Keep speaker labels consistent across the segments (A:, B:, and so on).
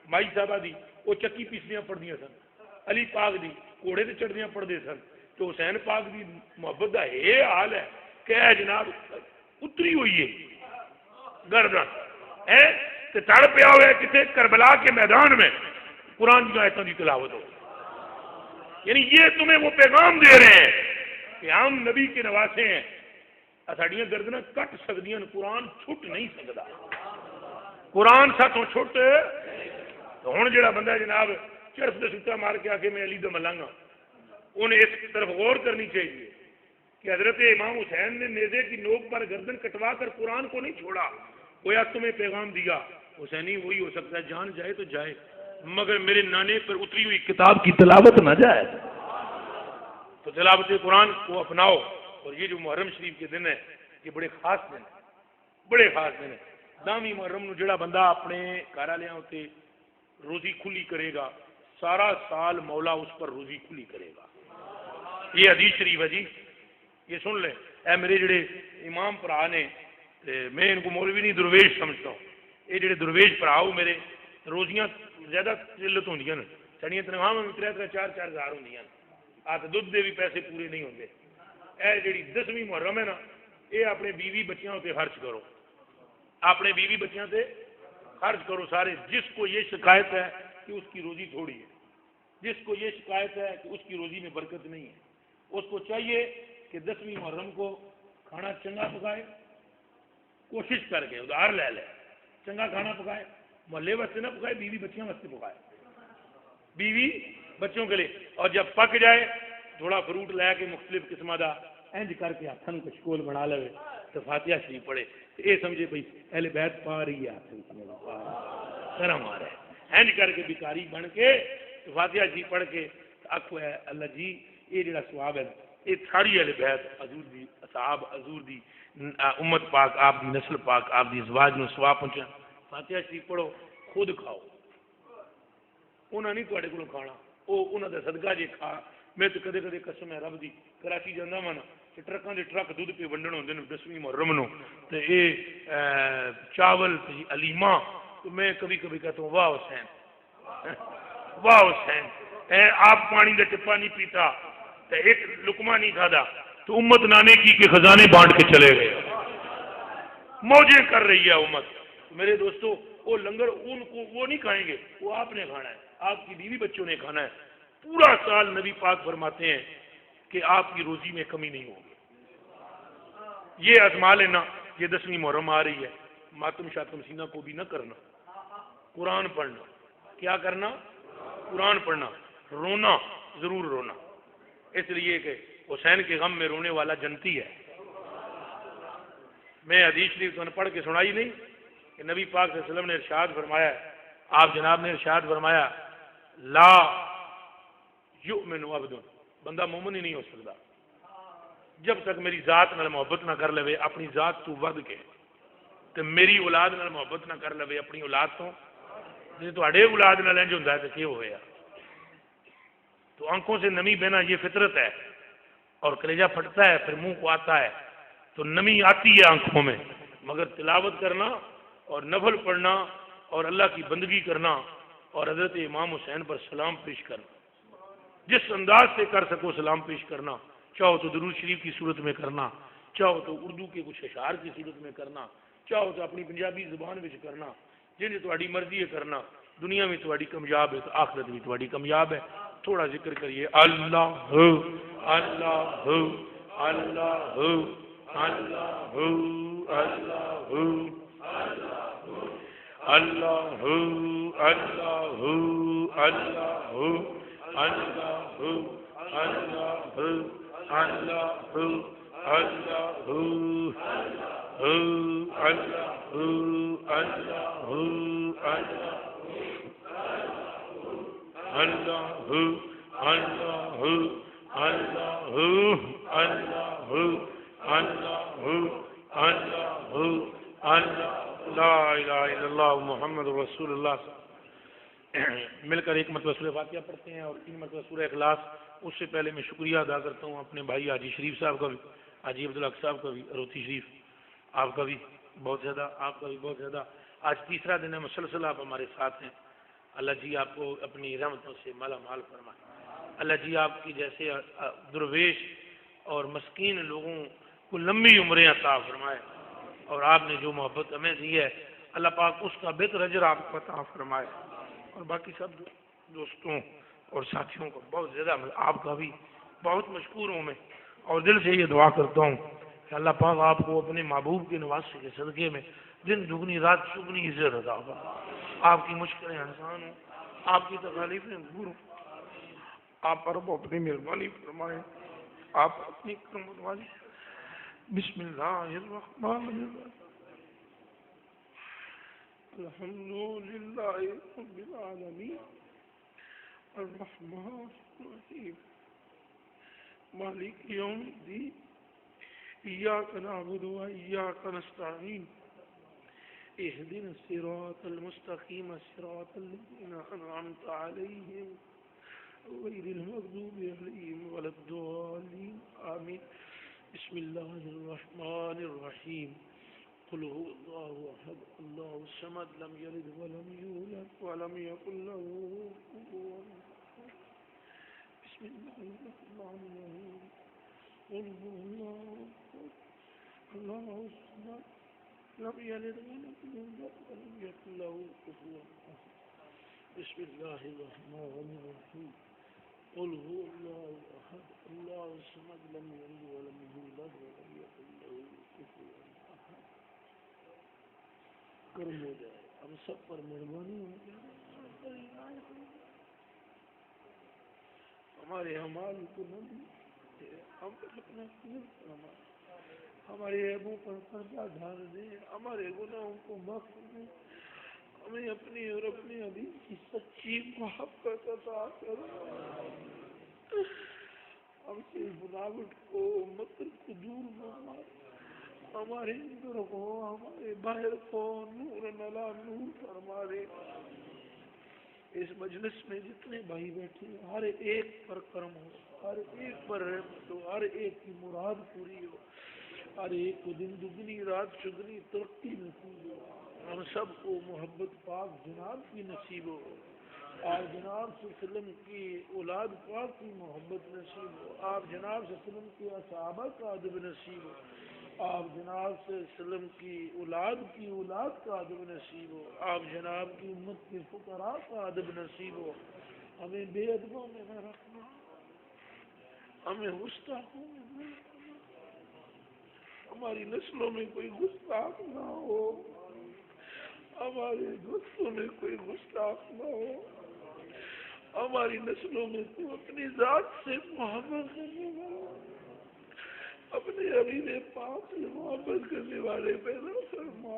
A: مائی صاحبہ دی وہ چکی پیسدیاں پڑھدیاں سن، علی پاک دی گھوڑے تے چڑھدیاں پڑھدے سن، تو حسین پاک دی محبت دا یہ حال ہے کہ اے جناب اتری ہوئی ہے گردن ہے تے تڑ پیا ہوا ہے کسی کربلا کے میدان میں قرآن کی آیتوں کی تلاوت ہو. یعنی یہ تمہیں وہ پیغام دے رہے ہیں کہ ہم نبی کے نواسے ہیں، ساڈیاں گردناں کٹ سکدیاں، قرآن چھٹ نہیں سکتا، قرآن ساتھوں چھٹ. تو ہن جڑا بندہ جناب چرس دے سٹا مار کے آ کے میں علی دا ملنگا، انہیں اس طرف غور کرنی چاہیے کہ حضرت امام حسین نے نیزے کی نوک پر گردن کٹوا کر قرآن کو نہیں چھوڑا. گویا تمہیں پیغام دیا حسینی وہی ہو سکتا ہے، جان جائے تو جائے مگر میرے نانے پر اتری ہوئی کتاب کی تلاوت نہ جائے. تو تلاوت قرآن کو اپناؤ. اور یہ جو محرم شریف کے دن ہے یہ بڑے خاص دن ہے، بڑے خاص دن ہے. دامی محرم نو جڑا بندہ اپنے گھر والوں ہوتے روزی کھلی کرے گا، سارا سال مولا اس پر روزی کھلی کرے گا. یہ حدیث شریف ہے جی، یہ سن لیں. اے میرے جڑے امام پرا نے، میں ان کو مولوی نہیں درویش سمجھتا ہوں، یہ جڑے درویش پراؤ میرے روزیاں زیادہ قلت ہوندیاں نے، سڑیاں تنخواہ میں 3-4 ہزار ہوندیاں نے، آج دودھ دے بھی پیسے پورے نہیں ہوندے. اے جڑی 10ویں محرم ہے نا، یہ اپنے بیوی بچیاں تے خرچ کرو، اپنے بیوی بچیاں تے خرچ کرو سارے. جس کو یہ شکایت ہے کہ اس کی روزی تھوڑی ہے، جس کو یہ شکایت ہے کہ اس کی روزی میں برکت نہیں ہے، اس کو چاہیے کہ 10ویں محرم کو کھانا چنگا پکائے، کوشش کر کے ادھار لے لے، چنگا کھانا پکائے، محلے واسطے نہ پکائے، بیوی بچیاں واسطے پکائے، بیوی بچوں کے لیے. اور جب پک جائے تھوڑا فروٹ لے کے مختلف قسم کا انج کر کے ہاتھوں کو شکول بنا لے تو فاتحہ شریف پڑھے، یہ سمجھے بھائی اہل بیت پا رہی ہے ہاتھ کرم آ رہا ہے، انج کر کے بیکاری بن کے تو فاتحہ شریف پڑھ کے آخو ہے اللہ جی یہ جڑا ثواب ہے یہ ساری اہل بیت حضور دی اصحاب حضور دی امت پاک آپ دی نسل پاک آپ دی ازواج نو ثواب پہنچا. فاتحہ شریف پڑھو، خود کھاؤ، انہاں نہیں تواڈے کولوں کھانا، وہ انہاں دا صدقہ جے کھا. میں تو کدے کدے قسم ہے رب دی کراچی جانا وا نا تے ٹرکاں دے ٹرک دودھ پہ ونڈن ہوندے نے 10ویں محرم نو تے اے چاول تے علیما، تو میں کبھی کبھی کہتا ہوں واہ حسین واہ حسین، آپ پانی کا ٹپا نہیں پیتا تے ایک لقمہ نہیں کھادا تو امت نانے کی کے خزانے بانٹ کے چلے گئے، موجیں کر رہی ہے امت. میرے دوستو وہ لنگر ان کو وہ نہیں کھائیں گے، وہ آپ نے کھانا ہے، آپ کی بیوی بچوں نے کھانا ہے. پورا سال نبی پاک فرماتے ہیں کہ آپ کی روزی میں کمی نہیں ہوگی. یہ ازما لینا. یہ 10ویں محرم آ رہی ہے، ماتم شاتم سینہ کو بھی نہ کرنا، قرآن پڑھنا. کیا کرنا؟ قرآن پڑھنا. رونا ضرور رونا، اس لیے کہ حسین کے غم میں رونے والا جنتی ہے. میں حدیث شریف تو پڑھ کے سنائی نہیں کہ نبی پاک صلی اللہ علیہ وسلم نے ارشاد فرمایا، آپ جناب نے ارشاد فرمایا لا یؤمن عبد، بندہ مومن ہی نہیں ہو سکتا جب تک میری ذات نال محبت نہ کر لے اپنی ذات تو ود کے، تے میری اولاد نال محبت نہ کر لے اپنی اولاد تو. جی تواڈے اولاد نال انج ہوندا ہے تے کی ہویا؟ تو آنکھوں سے نمی بہنا یہ فطرت ہے، اور کلیجہ پھٹتا ہے پھر منہ کو آتا ہے تو نمی آتی ہے آنکھوں میں. مگر تلاوت کرنا اور نفل پڑھنا اور اللہ کی بندگی کرنا اور حضرت امام حسین پر سلام پیش کرنا، جس انداز سے کر سکو سلام پیش کرنا. چاہو تو درود شریف کی صورت میں کرنا، چاہو تو اردو کے کچھ اشعار کی صورت میں کرنا، چاہو تو اپنی پنجابی زبان میں کرنا، جن تہاڈی مرضی ہے کرنا. دنیا میں تہاڈی کامیاب ہے تو آخرت میں تہاڈی کامیاب ہے. تھوڑا ذکر کریے اللہ اللہ اللہ اللہ اللہ اللہ اللہ لا الہ الا اللہ محمد رسول اللہ. مل کر ایک مرتبہ سورہ فاتحہ پڑھتے ہیں اور 3 مرتبہ سورہ اخلاص. اس سے پہلے میں شکریہ ادا کرتا ہوں اپنے بھائی حاجی شریف صاحب کا بھی، حاجی عبدالحق صاحب کا بھی، روتی شریف آپ کا بھی بہت زیادہ، آپ کا بھی بہت زیادہ. آج تیسرا دن ہے مسلسل آپ ہمارے ساتھ ہیں. اللہ جی آپ کو اپنی رحمتوں سے مالا مال فرمائے. اللہ جی آپ کی جیسے درویش اور مسکین لوگوں کو لمبی عمریں عطا فرمائے, اور آپ نے جو محبت ہمیں دی ہے اللہ پاک اس کا بہتر اجر آپ کو عطا فرمائے. اور باقی سب دوستوں اور ساتھیوں کو بہت زیادہ آپ کا بھی بہت مشکور ہوں میں, اور دل سے یہ دعا کرتا ہوں کہ اللہ پاک آپ کو اپنے محبوب کے نواسے کے صدقے میں دن دگنی رات چگنی عزت عطا فرمائے, آپ کی مشکلیں آسان ہوں, آپ کی تکالیفیں دور ہوں, آپ پر وہ اپنی مہربانی فرمائیں, آپ اپنی کرم والی. بسم اللہ الرحمن الرحیم. الحمد للہ رب العالمین الرحمن الرحیم مالک یوم الدین ایاک نعبد و ایاک نستعین اهدنا الصراط المستقیم صراط الذین انعمت علیہم غیر المغضوب علیہم ولا الضالین آمین. بسم اللہ الرحمن الرحیم. قل هو الله احد الله الصمد لم يلد ولم يولد ولم يكن له كفوا احد. بسم الله الرحمن الرحيم. قل هو الله احد الله الصمد لم يلد ولم يولد ولم يكن له كفوا احد. بسم الله الرحمن الرحيم. قل هو الله احد الله الصمد لم يلد ولم يولد ولم يكن له كفوا احد. کرم ہو جائے, ہم سب پر مہربانی ہو جائے, ہمارے اعمال کو نہ ہم اپنا ہمارے عیبوں پر پردہ ڈال دے, ہمارے گناہوں کو معاف کر دے, ہمیں اپنی اور اپنے حبیب کی سچی محبت عطا کر, ہم سے بناوٹ کو مکر کو دور فرما, ہمارے اندر کو ہمارے باہر کو نور نلا نور فرما دے. اس مجلس میں جتنے بھائی بیٹھے ہر ایک پر کرم ہو, ہر ایک پر رحمت ہو, ہر ایک کی مراد پوری ہو, ہر ایک کو دن دگنی رات چگنی ترقی نصیب ہو. ہم سب کو محبت پاک جناب کی نصیب ہو, آپ جناب صلی اللہ علیہ وسلم کی اولاد پاک کی محبت نصیب ہو, آپ جناب صلی اللہ علیہ وسلم کے صحابہ کا ادب نصیب ہو, آپ جناب صلی اللہ علیہ وسلم کی اولاد کا ادب نصیب ہو, آپ جناب کی امت کے فقراء کا ادب نصیب ہو. ہمیں بے ادبوں میں نہ رکھنا, ہمیں گستاخوں میں نہ رکھنا, ہماری نسلوں میں کوئی گستاخ نہ ہو, ہمارے دوستوں میں کوئی گستاخ نہ ہو, ہماری نسلوں میں تو اپنی ذات سے محبت کرنے والا, اپنے حبیب پاک سے محبت کرنے والے پیدا فرما.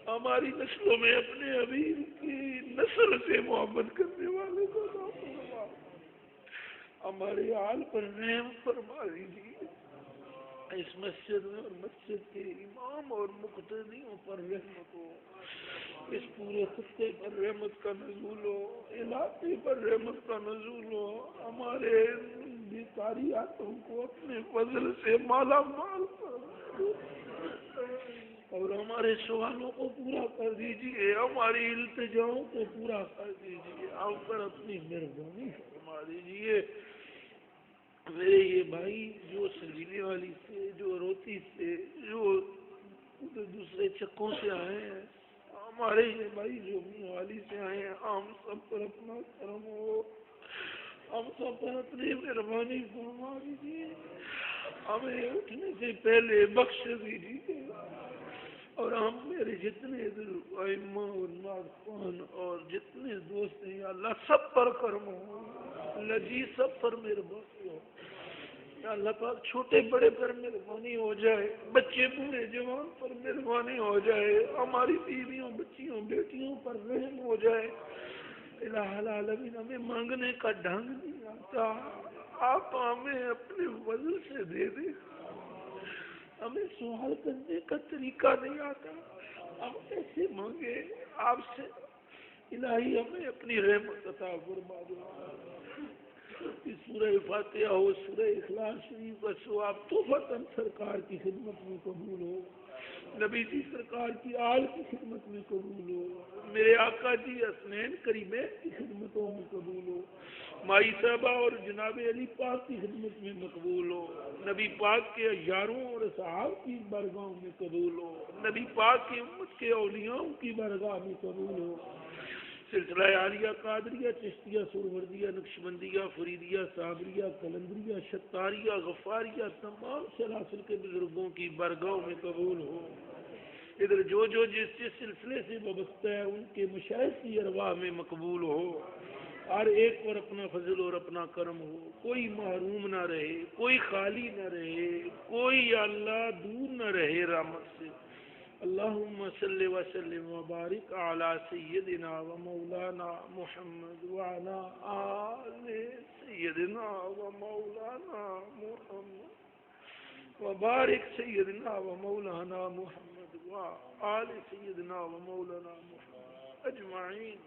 A: ہماری نسلوں میں اپنے حبیب کی نسل سے محبت کرنے والے پیدا فرما. ہمارے حال پر رحم فرما دیجیے. اس مسجد میں اور مسجد کے امام اور مقتدیوں پر رحمت ہو, اس پورے خطے پر رحمت کا نزول ہو, علاقے پر رحمت کا نزول ہو. ہمارے بیکاری آتوں کو اپنے فضل سے مالا مال کر اور ہمارے سوالوں کو پورا کر دیجیے, ہماری التجاؤں کو پورا کر دیجیے, ہم پر اپنی مہربانی فرما دیجیے. میرے یہ بھائی جو سنجیوی والی سے, جو روتی سے, جو دوسرے چکوں سے آئے ہیں, ہمارے یہ بھائی جو والی سے آئے ہیں, ہم سب پر اپنا کرم ہو, ہم سب پر اپنی مہربانی فرما دیجیے. ہمیں اٹھنے سے پہلے بخش دیجیے, اور ہم میرے جتنے ائمہ اور ناظرین اور جتنے دوست ہیں یا اللہ سب پر کرم ہو, اللہ جی سب پر مہربانی ہو. یا اللہ پاک چھوٹے بڑے پر مہربانی ہو جائے, بچے بوڑھے جوان پر مہربانی ہو جائے, ہماری بیویوں بچیوں بیٹیوں پر رحم ہو جائے. الہ العالمین ہمیں مانگنے کا ڈھنگ نہیں آتا, آپ ہمیں اپنے فضل سے دے دیں. ہمیں سوال کرنے کا طریقہ نہیں آتا, ہم ایسے مانگے آپ سے. الہی ہمیں اپنی رحمت عطا فرما دو. سورہ فاتحہ ہو, سورہ اخلاص شریف ہو, آپ توفیقاً سرکار کی خدمت میں قبول ہو. نبی جی سرکار کی آل کی خدمت میں قبول ہو، میرے آقا جی حسنین کریمین کی خدمتوں میں قبول ہو، مائی صاحبہ اور جناب علی پاک کی خدمت میں مقبول ہو، نبی پاک کے یاروں اور اصحاب کی بارگاہوں میں قبول ہو، نبی پاک کی امت کے اولیاء کی بارگاہ میں قبول ہو، سلسلہ عالیہ قادریہ چشتیہ سہروردیہ نقشبندیہ فریدیہ صابریہ قلندریہ شتاریہ غفاریہ تمام سلاسل کے بزرگوں کی بارگاہوں میں قبول ہو، ادھر جو جس سلسلے سے وابستہ ہے ان کے مشائخ کی ارواح میں مقبول ہو، ہر ایک پر اپنا فضل اور اپنا کرم ہو، کوئی محروم نہ رہے، کوئی خالی نہ رہے، کوئی یا اللہ دور نہ رہے رحمت سے۔ اللہم صلی وسلم وبارک علی سیدنا و مولانا محمد وعلی آل سیدنا و مولانا محمد وبارک سیدنا و مولانا محمد وآل سیدنا و مولانا محمد اجمعین۔